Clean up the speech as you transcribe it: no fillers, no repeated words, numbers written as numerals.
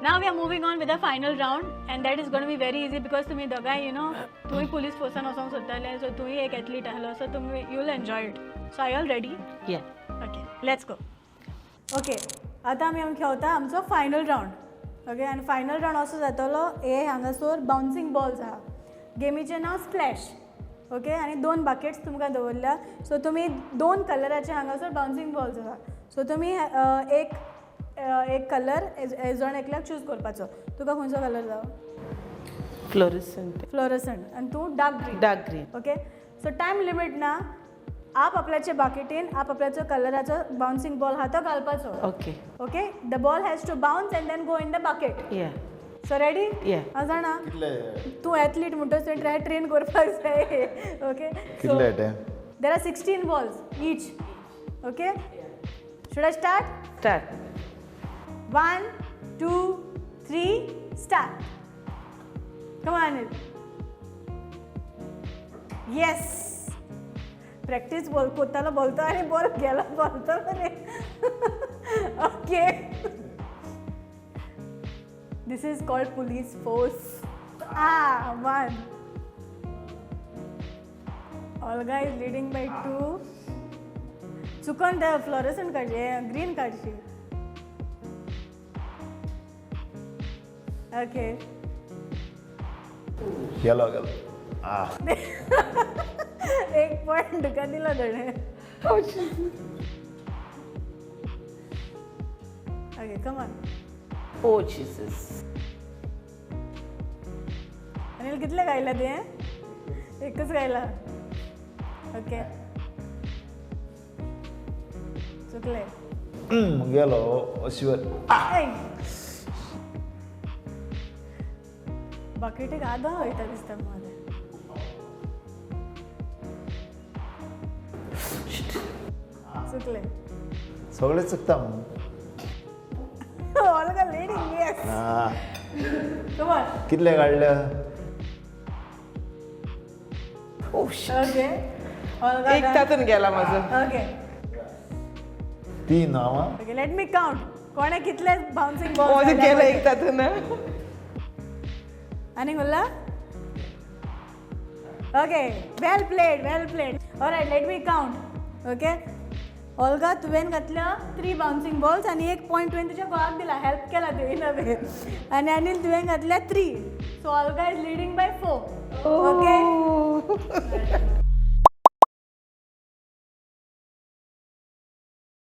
Now we are moving on with the final round, and that is going to be very easy because तुम्ही दोघांय तुम्ही police person वचोंक सोदताले, so तुम्ही एक athlete आसलो, so तुम्ही you'll enjoy it. So are you all ready? Yeah. Okay, let's go. Okay, आता आमी खेळता आमचो फायनल राउंड. ओके, आनी फायनल राउंड असो जातलो हे हांगासर बाउन्सिंग बॉल्स आहा. गेमीचें नांव स्प्लॅश. ओके, आनी 2 बकेट्स तुमकां दवरल्या, सो तुमी 2 कलराचे हांगासर बाउन्सिंग बॉल्स आहा. सो तुमी एक कलर जण एकल्याक चूज करपाचो. तुका खंयचो कलर जावो? फ्लोरसंट. आनी तूं dark green. Okay, so time limit ना. आपल्याच्या बाकेटीन आपल्याचो कलराचो बाउन्सिंग बॉल हा तो घालपाचो. Okay, the ball has to bounce and then go in the bucket. So ready? हांव जाणा तूं एथलीट म्हणटा ट्रेन करपाक जाय. Okay, so there are 16 balls each. Okay, should I start? 1, 2, 3, start. Come on. Yes. Practice ball कोताला बोलतो आणि ball गेला बोलतो रे. Okay. This is called police force. 1. Olga is leading by 2. चुकून त्या फ्लोरेसेंट काढशी, ग्रीन काढशी. ओके. गेलो. एक पॉइंट तुका दिलो ताणे. Okay, come on. Oh Jesus. Anil कितले गायला ते? एकच गायला. ओके, चुकले. गेलो शिवर. बकेटीक आदां वयता दिसता मरे. चुकले. सगळे चुकता. ऑलगा लीडिंग. येस. Come on. कितले काढल्या? ओके, ऑलगा एक तातून गेला माझं. ओके. 3 हांव. Okay, late me count. कोणे कितले बाउन्सिंग बॉल माझं गेलं एक तातून. आणि म्हणला okay, well played. Alright, let me count. Okay, Olga तुवें घातल्या 3 बाउन्सिंग बॉल्स आणि 1 पॉइंट तुवें तुज्या गोळाक दिला. हेल्प केला तुवें इन अ वे. आणि अनिल तुवें घातल्या 3. So Olga is leading by 4. Okay.